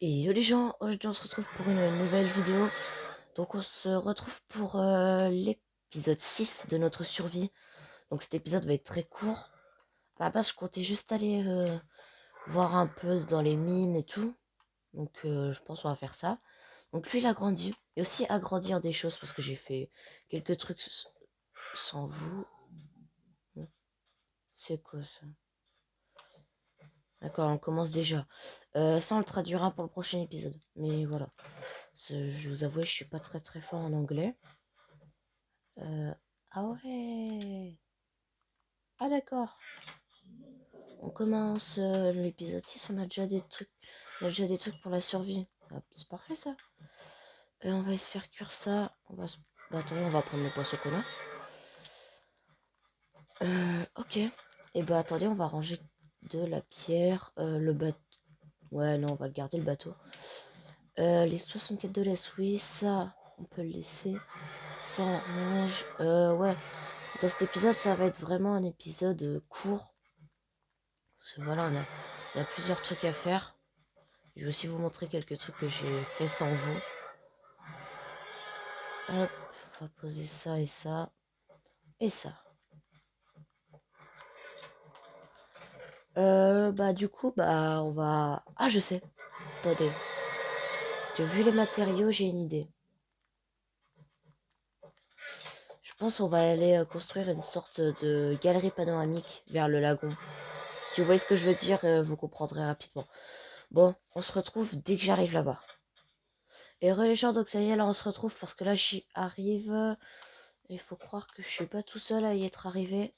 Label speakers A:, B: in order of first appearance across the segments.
A: Et yo les gens, aujourd'hui on se retrouve pour une nouvelle vidéo. Donc on se retrouve pour l'épisode 6 de notre survie. Donc cet épisode va être très court. À la base je comptais juste aller voir un peu dans les mines et tout. Donc je pense qu'on va faire ça. Donc lui il a grandi. Et aussi agrandir des choses parce que j'ai fait quelques trucs sans vous. C'est quoi ça? D'accord, on commence déjà. Ça on le traduira pour le prochain épisode. Mais voilà. Je vous avoue, je suis pas très fort en anglais. Ah ouais. Ah d'accord. On commence l'épisode 6, on a déjà des trucs. On a déjà des trucs pour la survie. Ah, c'est parfait ça. On va se faire cuire ça. On va se... Bah attendez, on va prendre le poisson qu'on a. Ok. Et bah attendez, on va ranger de la pierre. Le bateau. Ouais, non, on va le garder le bateau. Les 64 de laisse, oui, ça, on peut le laisser. Ça, on range. Ouais. Dans cet épisode, ça va être vraiment un épisode court. Parce que voilà, on a plusieurs trucs à faire. Je vais aussi vous montrer quelques trucs que j'ai fait sans vous. Hop, on va poser ça et ça. Et ça. Bah du coup, bah on va... Ah, je sais. Attendez. Parce que vu les matériaux, j'ai une idée. Je pense qu'on va aller construire une sorte de galerie panoramique vers le lagon. Si vous voyez ce que je veux dire, vous comprendrez rapidement. Bon, on se retrouve dès que j'arrive là-bas. Et les gens, donc ça y est, là on se retrouve parce que là j'y arrive. Il faut croire que je suis pas tout seul à y être arrivé.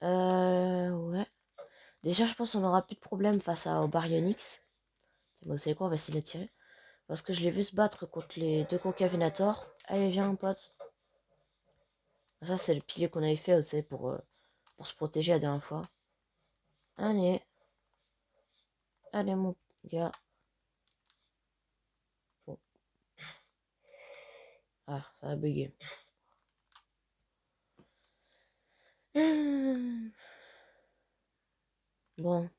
A: Ouais. Déjà, je pense qu'on aura plus de problème face au baryonyx. Bon, vous savez quoi, on va essayer de l'attirer. Parce que je l'ai vu se battre contre les deux concavenators. Allez, viens, mon pote. Ça, c'est le pilier qu'on avait fait, vous savez, pour se protéger la dernière fois. Allez. Allez, mon gars. Bon. Ah, ça a bugué. Bon. Vous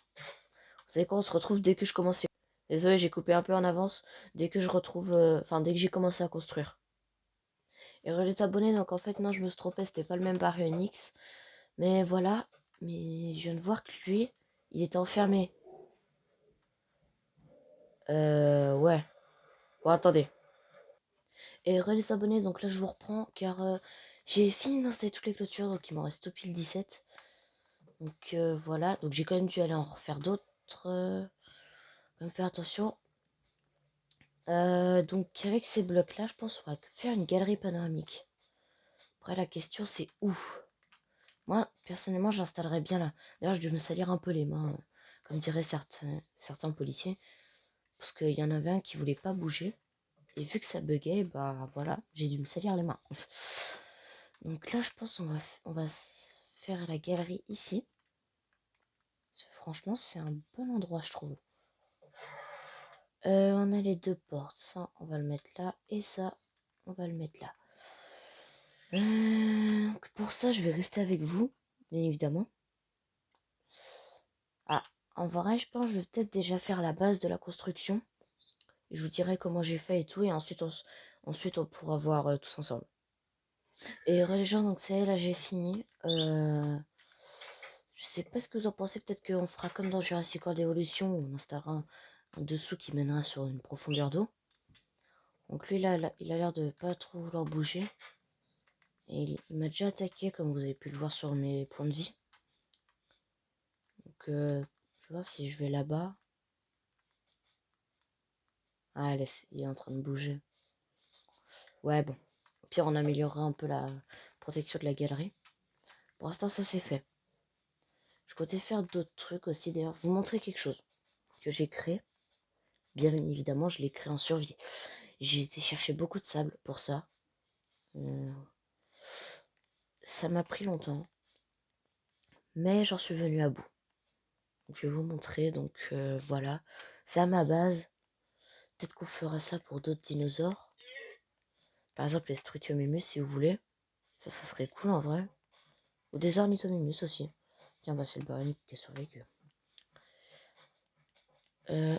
A: savez quoi, on se retrouve dès que je commence. Désolé, j'ai coupé un peu en avance. Dès que je retrouve... Enfin, dès que j'ai commencé à construire. Et les abonnés, donc en fait, non, je me suis trompée, c'était pas le même baryonyx. Mais voilà. Mais je viens de voir que lui, il était enfermé. Ouais. Bon, attendez. Et les abonnés, donc là, je vous reprends, car j'ai fini d'installer toutes les clôtures, donc il m'en reste tout pile 17. Donc voilà, donc j'ai quand même dû aller en refaire d'autres. Quand même faire attention. Donc avec ces blocs-là, je pense qu'on va faire une galerie panoramique. Après, la question, c'est où? Moi, personnellement, j'installerais bien là. D'ailleurs, je vais me salir un peu les mains, comme diraient certains policiers. Parce qu'il y en avait un qui voulait pas bouger. Et vu que ça buguait, bah voilà, j'ai dû me salir les mains. Donc là, je pense on va faire la galerie ici. Parce que franchement, c'est un bon endroit, je trouve. On a les deux portes. Ça, on va le mettre là. Et ça, on va le mettre là. Pour ça, je vais rester avec vous, bien évidemment. Ah, en vrai, je pense que je vais peut-être déjà faire la base de la construction. Et je vous dirai comment j'ai fait et tout. Et ensuite on pourra voir tous ensemble. Et les gens, donc ça y est, là j'ai fini. Je sais pas ce que vous en pensez. Peut-être qu'on fera comme dans Jurassic World Evolution. Où on installera un dessous qui mènera sur une profondeur d'eau. Donc lui, là, il a l'air de pas trop vouloir bouger. Et il m'a déjà attaqué, comme vous avez pu le voir sur mes points de vie. Donc, je vais voir si je vais là-bas. Ah, il est en train de bouger. Ouais, bon. Au pire, on améliorera un peu la protection de la galerie. Pour l'instant, ça c'est fait. Je comptais faire d'autres trucs aussi, d'ailleurs. Vous montrer quelque chose que j'ai créé. Bien évidemment, je l'ai créé en survie. J'ai été chercher beaucoup de sable pour ça. Ça m'a pris longtemps. Mais j'en suis venu à bout. Donc, je vais vous montrer. Donc voilà. C'est à ma base. Peut-être qu'on fera ça pour d'autres dinosaures. Par exemple, les Struthiomimus, si vous voulez. Ça serait cool en vrai. Ou des Ornithomimus aussi. Tiens, bah c'est le baryonyx qui a survécu.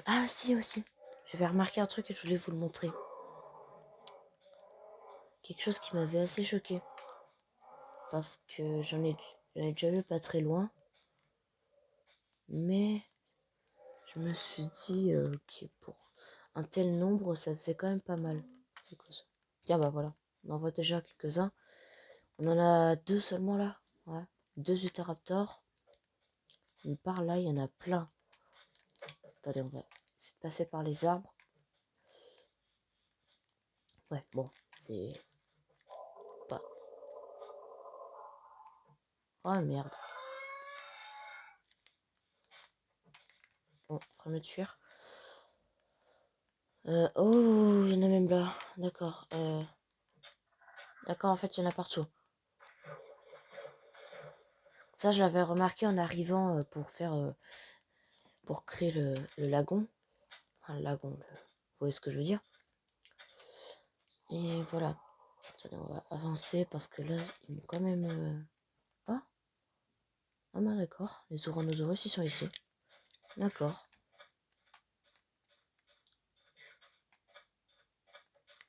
A: Ah si, aussi. J'avais remarqué un truc et je voulais vous le montrer. Quelque chose qui m'avait assez choqué. Parce que j'en ai déjà vu pas très loin. Mais je me suis dit que pour un tel nombre, ça faisait quand même pas mal. C'est quoi ça? Tiens, bah voilà. On en voit déjà quelques-uns. On en a 2 seulement là. Ouais. 2 Utahraptors. Mais par là, il y en a plein. Attendez, on va essayer de passer par les arbres. Ouais, bon, c'est pas... Oh merde. Bon, on va le tuer. Oh, il y en a même là. D'accord. D'accord, en fait, il y en a partout. Ça, je l'avais remarqué en arrivant pour créer le lagon. Enfin, le lagon, vous voyez ce que je veux dire. Et voilà. Attendez, on va avancer parce que là, ils m'ont quand même... Ah, ah bah d'accord. Les Ouranosaurus, ils sont ici. D'accord.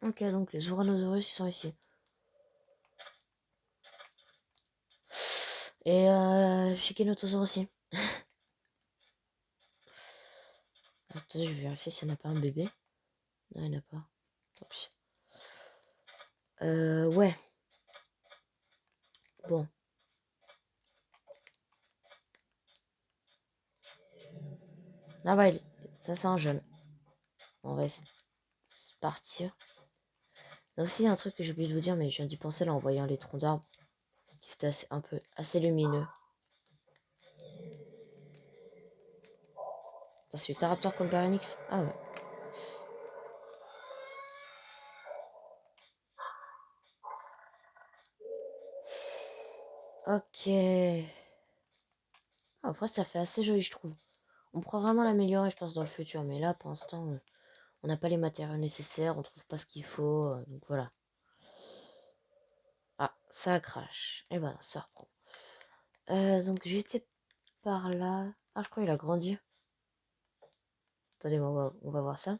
A: Ok, donc les Ouranosaurus, ils sont ici. Et Shikenotosaurus aussi. Attendez, je vais vérifier s'il n'y en a pas un bébé. Non, il n'y en a pas. Tant pis. Ouais. Bon. Ah bah, ça c'est un jeune. Bon, on va essayer de partir. Il y a aussi un truc que j'ai oublié de vous dire, mais je viens d'y penser là en voyant les troncs d'arbres. Qui c'était assez lumineux. Ça c'est Utahraptor comme Pharynx. Ah ouais. Ok. Ah, en fait, ça fait assez joli, je trouve. On pourra vraiment l'améliorer, je pense, dans le futur. Mais là, pour l'instant, on n'a pas les matériaux nécessaires, on trouve pas ce qu'il faut. Donc voilà. Ah, ça crache. Et ben, ça reprend. Donc j'étais par là. Ah, je crois qu'il a grandi. Attendez, on va voir ça.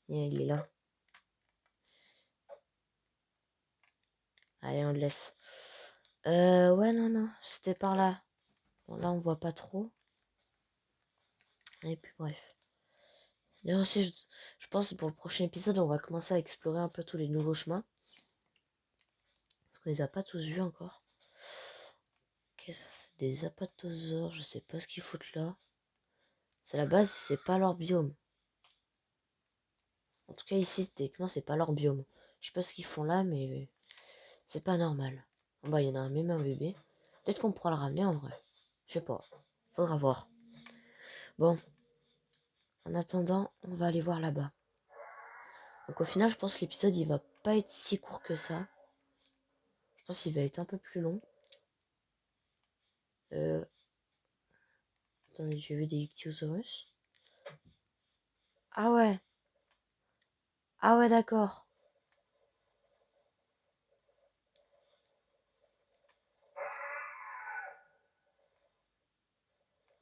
A: Et il est là. Allez, on le laisse. Ouais, non. C'était par là. Bon, là, on voit pas trop. Et puis, bref. D'ailleurs aussi, je pense que pour le prochain épisode, on va commencer à explorer un peu tous les nouveaux chemins. Parce qu'on les a pas tous vus encore. Ok, ça c'est des apatosaures. Je sais pas ce qu'ils foutent là. C'est la base, c'est pas leur biome. En tout cas, ici, techniquement, c'est pas leur biome. Je sais pas ce qu'ils font là, mais c'est pas normal. Oh, bah, il y en a même un bébé. Peut-être qu'on pourra le ramener en vrai. Je sais pas. Faudra voir. Bon. En attendant, on va aller voir là-bas. Donc au final, je pense que l'épisode, il va pas être si court que ça. Je pense qu'il va être un peu plus long. Attendez, j'ai vu des Ichthyosaurus. Ah ouais. Ah ouais, d'accord.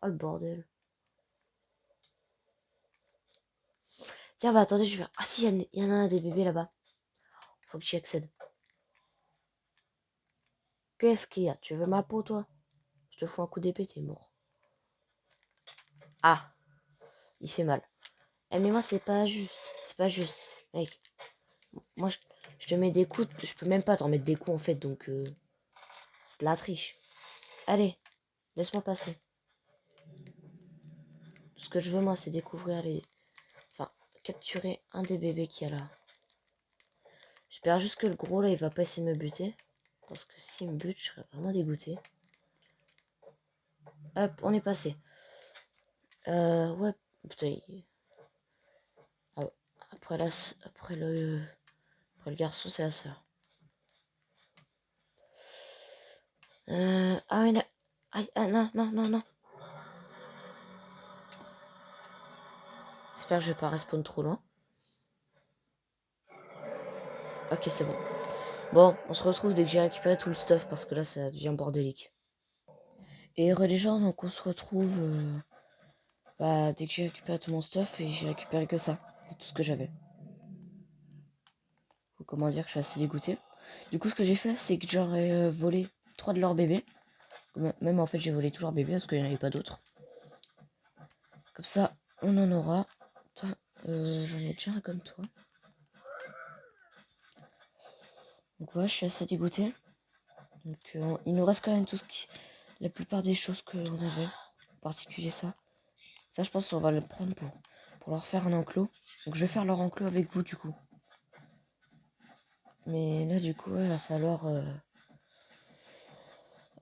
A: Oh le bordel. Tiens, bah attendez, je vais... Ah si, il y en a des bébés là-bas. Faut que j'y accède. Qu'est-ce qu'il y a? Tu veux ma peau, toi? Je te fous un coup d'épée, t'es mort. Ah, il fait mal. Eh mais moi, c'est pas juste. C'est pas juste. Mec, moi, je te mets des coups. Je peux même pas t'en mettre des coups, en fait, donc... c'est de la triche. Allez, laisse-moi passer. Ce que je veux, moi, c'est découvrir les... Enfin, capturer un des bébés qu'il y a là. J'espère juste que le gros, là, il va pas essayer de me buter. Parce que s'il me bute, je serais vraiment dégoûté. Hop, on est passé. Ouais, putain. Ah, après, après le garçon, c'est la sœur. Ah, il a... Ah, non. J'espère que je vais pas respawn trop loin. Ok, c'est bon. Bon, on se retrouve dès que j'ai récupéré tout le stuff parce que là, ça devient bordélique. Et les gens, donc on se retrouve Bah, dès que j'ai récupéré tout mon stuff, et j'ai récupéré que ça. C'est tout ce que j'avais. Faut comment dire que je suis assez dégoûté. Du coup, ce que j'ai fait, c'est que j'aurais volé 3 de leurs bébés. Même en fait, j'ai volé tous leurs bébés parce qu'il n'y en avait pas d'autres. Comme ça, on en aura. Toi, j'en ai déjà un comme toi. Donc ouais, je suis assez dégoûté. Donc il nous reste quand même tout ce qui... La plupart des choses que l'on avait. En particulier ça. Ça, je pense qu'on va le prendre pour leur faire un enclos. Donc je vais faire leur enclos avec vous du coup. Mais là, du coup, ouais, il va falloir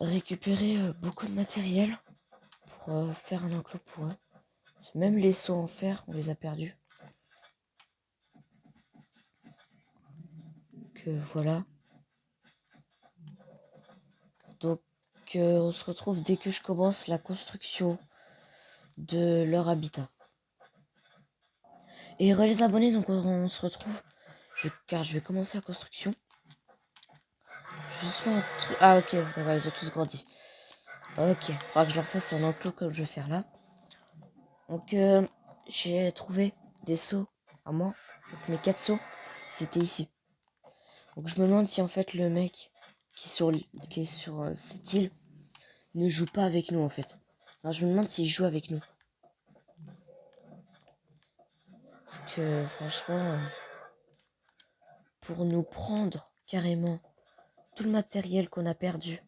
A: récupérer beaucoup de matériel pour faire un enclos pour eux. Même les seaux en fer, on les a perdus. Que voilà. Donc on se retrouve dès que je commence la construction de leur habitat. Et les abonnés, donc on se retrouve. Car je vais commencer la construction. Je juste faire un truc. Ah ok, d'accord, ils ont tous grandi. Ok, il faudra que je leur fasse un enclos comme je vais faire là. Donc j'ai trouvé des seaux à moi. Donc mes 4 seaux, c'était ici. Donc je me demande si en fait le mec qui est sur cette île ne joue pas avec nous en fait. Alors, je me demande s'il joue avec nous. Parce que franchement, pour nous prendre carrément tout le matériel qu'on a perdu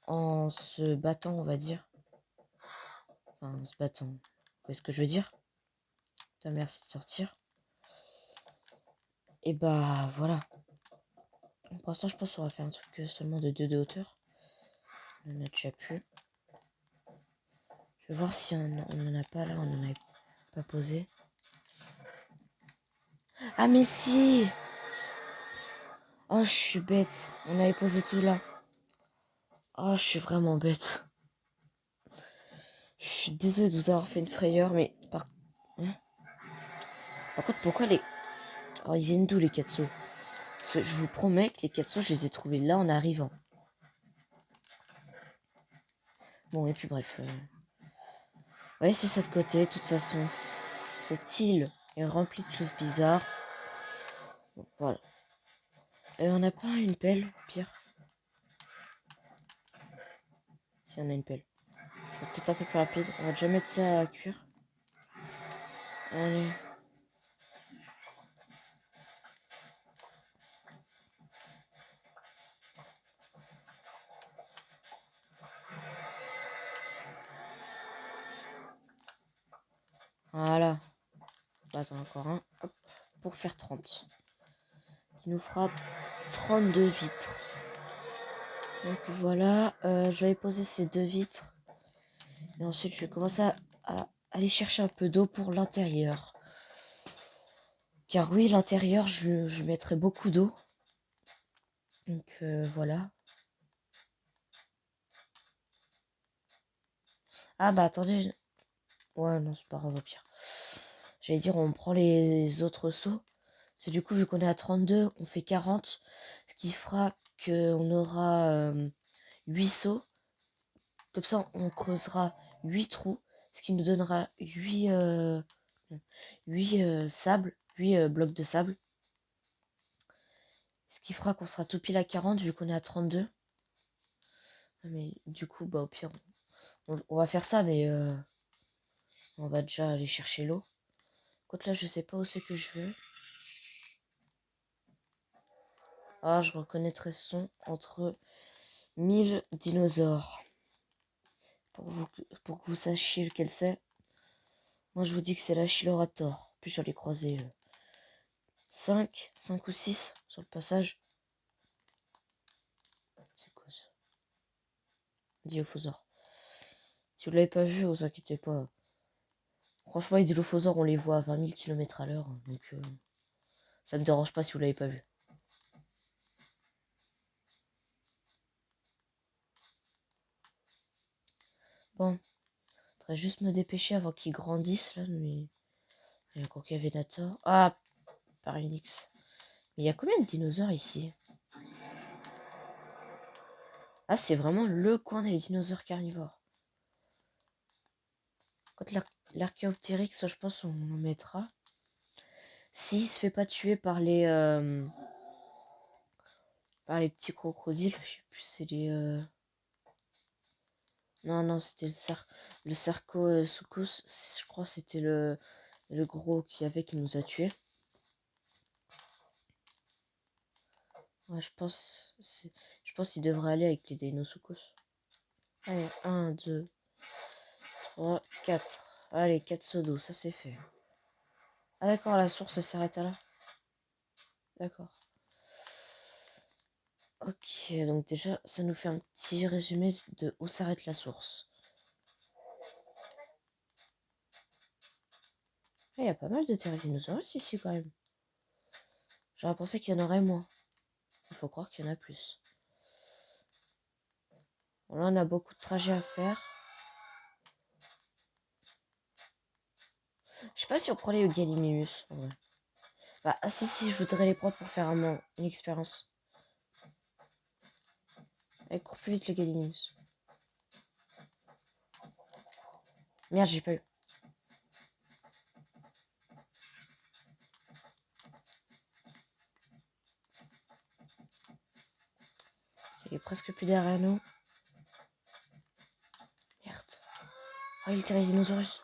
A: en se battant, on va dire. Enfin, en se battant. Vous voyez ce que je veux dire? Putain, merci de sortir. Et bah voilà. Pour l'instant, je pense qu'on va faire un truc seulement de 2 de hauteur. On en a déjà plus. Je vais voir si on en a pas là, on en avait pas posé. Ah mais si! Oh, je suis bête. On avait posé tout là. Oh, je suis vraiment bête. Je suis désolée de vous avoir fait une frayeur, mais hein, par contre, pourquoi les... Oh, ils viennent d'où les Katsu? Parce que je vous promets que les Katsu, je les ai trouvés là en arrivant. Bon, et puis bref. Ouais, c'est ça de côté. De toute façon, cette île est remplie de choses bizarres. Bon, voilà. On n'a pas une pelle, pire. Si on a une pelle. C'est peut-être un peu plus rapide. On va déjà mettre ça à cuire. Allez. Voilà. Attends, encore un. Hop. Pour faire 30. Qui nous fera 32 vitres. Donc voilà. Je vais poser ces 2 vitres. Et ensuite, je vais commencer à aller chercher un peu d'eau pour l'intérieur. Car oui, l'intérieur, je mettrai beaucoup d'eau. Donc voilà. Ah bah attendez. Ouais, non, c'est pas grave au pire. J'allais dire, on prend les autres seaux. C'est du coup, vu qu'on est à 32, on fait 40. Ce qui fera qu'on aura 8 seaux. Comme ça, on creusera 8 trous. Ce qui nous donnera 8 sables, 8 blocs de sable. Ce qui fera qu'on sera tout pile à 40 vu qu'on est à 32. Mais du coup, bah au pire, on va faire ça, mais on va déjà aller chercher l'eau. Écoute, là, je sais pas où c'est que je vais. Ah, je reconnaîtrai ce son entre 1000 dinosaures. Pour que vous sachiez lequel c'est. Moi, je vous dis que c'est l'Achilloraptor. En plus, j'en ai croisé 5 ou 6 sur le passage. C'est quoi ça? Dilophosaure. Si vous l'avez pas vu, vous inquiétez pas. Franchement, les dilophosaures, on les voit à 20 000 km à l'heure. Donc, ça me dérange pas si vous l'avez pas vu. Bon, je voudrais juste me dépêcher avant qu'ils grandissent là. Mais... il y a encore Venator. Ah, Parinix. Mais il y a combien de dinosaures ici? Ah, c'est vraiment le coin des dinosaures carnivores. Quand l'Archéoptérix, je pense on en mettra. S'il se fait pas tuer par les petits crocodiles, je sais plus, c'est les... Non, c'était le Sarcosuchus, je crois que c'était le gros qu'il y avait qui nous a tués. Ouais, je pense qu'il devrait aller avec les Deinosuchus. Allez, 1, 2, 3, 4. Allez, 4 seaux d'eau, ça c'est fait. Ah d'accord, la source s'arrête là. D'accord. Ok, donc déjà, ça nous fait un petit résumé de où s'arrête la source. Il y a pas mal de Therizinosaurus ici quand même. J'aurais pensé qu'il y en aurait moins. Il faut croire qu'il y en a plus. Bon, là, on a beaucoup de trajets à faire. Je sais pas si on prend les Gallimimus en vrai. Bah, si, je voudrais les prendre pour faire une expérience. Allez, cours plus vite le Gallimimus. Merde, j'ai pas eu. Il est presque plus derrière nous. Merde. Oh, il Therizinosaurus.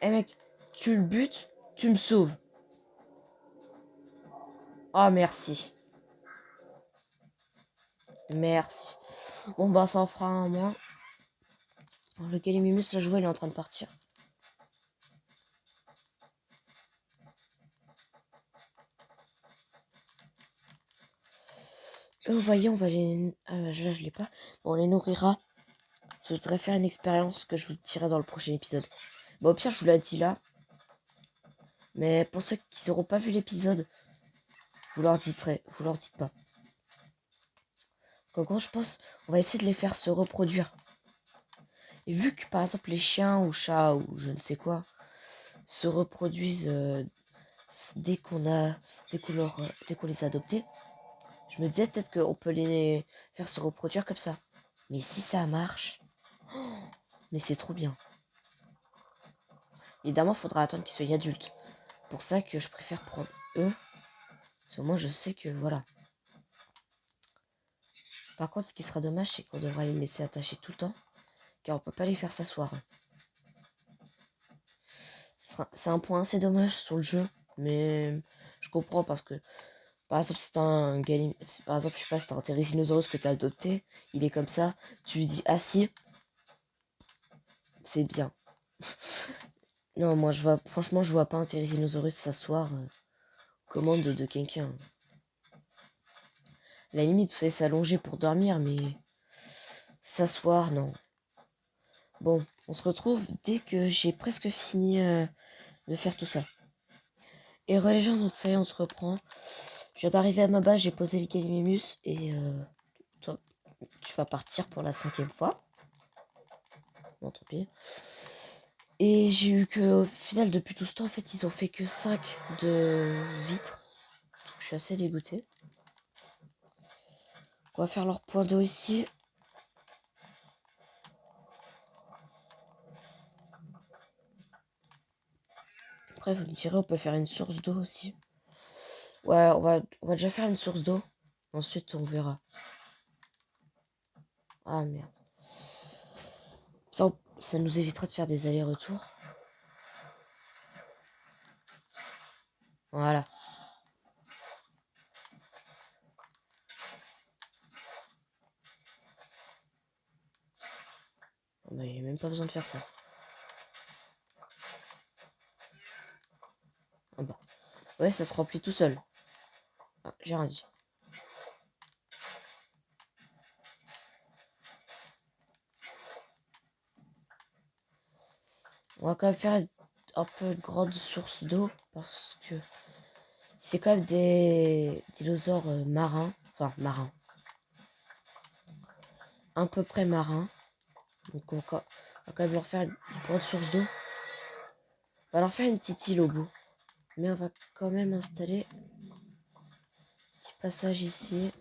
A: Eh mec, tu le butes, tu me sauves. Oh, merci. Merci. Bon, bah, ça en fera un moins. Le Gallimimus, la jouée, il est en train de partir. Vous voyez, on va les... Ah, là, je l'ai pas. Bon, on les nourrira. Je voudrais faire une expérience que je vous dirai dans le prochain épisode. Bon, au pire, je vous l'ai dit là. Mais pour ceux qui n'auront pas vu l'épisode, vous leur dites pas. En gros, je pense, on va essayer de les faire se reproduire. Et vu que, par exemple, les chiens ou chats ou je ne sais quoi se reproduisent dès qu'on les a adoptés, je me disais peut-être qu'on peut les faire se reproduire comme ça. Mais si ça marche, mais c'est trop bien. Évidemment, il faudra attendre qu'ils soient adultes. Pour ça que je préfère prendre eux. Parce que moi, je sais que voilà. Par contre, ce qui sera dommage, c'est qu'on devra les laisser attachés tout le temps. Car on peut pas les faire s'asseoir. C'est un point assez dommage sur le jeu. Mais je comprends parce que, par exemple, si t'as par exemple, je sais pas, si t'as un Therizinosaurus que t'as adopté, il est comme ça, tu lui dis assis, c'est bien. Non, moi, franchement, je vois pas un Therizinosaurus s'asseoir aux commandes de quelqu'un. À la limite, vous savez, s'allonger pour dormir, mais s'asseoir, non. Bon, on se retrouve dès que j'ai presque fini de faire tout ça. Et les gens, donc ça y est, on se reprend. Je viens d'arriver à ma base, j'ai posé les Gallimimus et toi, tu vas partir pour la 5e fois. Bon, tant pis. Et j'ai eu que, au final, depuis tout ce temps, en fait, ils ont fait que 5 de vitres. Donc, je suis assez dégoûté. On va faire leur point d'eau ici. Après, vous me direz, on peut faire une source d'eau aussi. Ouais, on va déjà faire une source d'eau. Ensuite, on verra. Ah, merde. Ça nous évitera de faire des allers-retours. Voilà. Bah, il n'y a même pas besoin de faire ça. Ah bah. Ouais, ça se remplit tout seul. Ah, j'ai rien dit. On va quand même faire un peu de grande source d'eau parce que c'est quand même des dinosaures marins. Enfin, marins. À peu près marins. Donc on va quand même leur faire une grande source d'eau. On va leur faire une petite île au bout. Mais on va quand même installer un petit passage ici.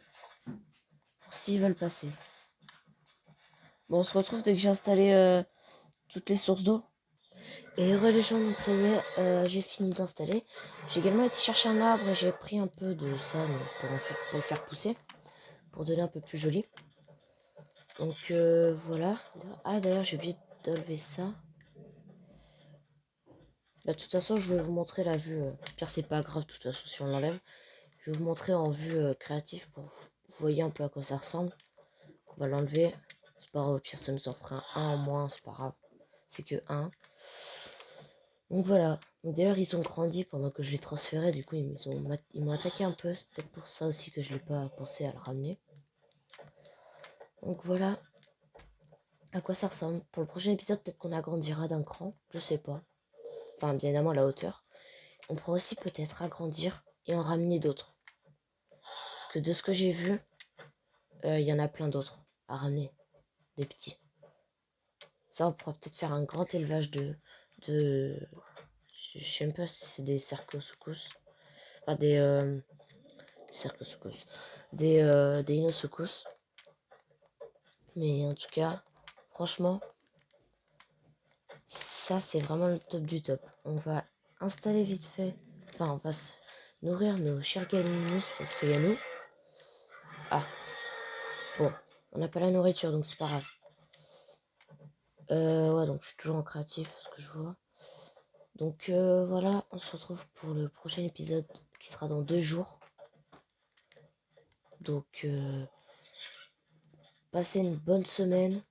A: Pour s'ils veulent passer. Bon, on se retrouve dès que j'ai installé toutes les sources d'eau. Et heureux les gens, donc ça y est, j'ai fini d'installer. J'ai également été chercher un arbre et j'ai pris un peu de ça pour le faire pousser, pour donner un peu plus joli. Donc voilà. Ah d'ailleurs j'ai oublié d'enlever ça. Bah, de toute façon je vais vous montrer la vue. Pire c'est pas grave de toute façon si on l'enlève. Je vais vous montrer en vue créative pour que vous voyez un peu à quoi ça ressemble. On va l'enlever. C'est pas grave, au pire ça nous en fera un en moins, c'est pas grave. C'est que un. Donc voilà. D'ailleurs ils ont grandi pendant que je les transférais, du coup ils m'ont attaqué un peu. C'est peut-être pour ça aussi que je n'ai pas pensé à le ramener. Donc voilà à quoi ça ressemble. Pour le prochain épisode, peut-être qu'on agrandira d'un cran, je sais pas. Enfin bien évidemment la hauteur. On pourra aussi peut-être agrandir et en ramener d'autres. Parce que de ce que j'ai vu, il y en a plein d'autres à ramener, des petits. Ça, on pourra peut-être faire un grand élevage de... Je sais même pas si c'est des cercosuchus. Enfin, des cercosuchus. Des inosuchus. Mais en tout cas, franchement, ça, c'est vraiment le top du top. On va installer vite fait... Enfin, on va se nourrir nos Chirgalinus pour que ce soit à nous. Ah, bon, on n'a pas la nourriture, donc c'est pas grave. Ouais, donc je suis toujours en créatif, ce que je vois. Donc voilà, on se retrouve pour le prochain épisode qui sera dans 2 jours. Donc passez une bonne semaine. De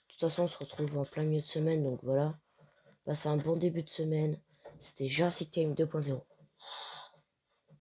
A: toute façon, on se retrouve en plein milieu de semaine, donc voilà. Passez un bon début de semaine. C'était Jurassic Time 2.0.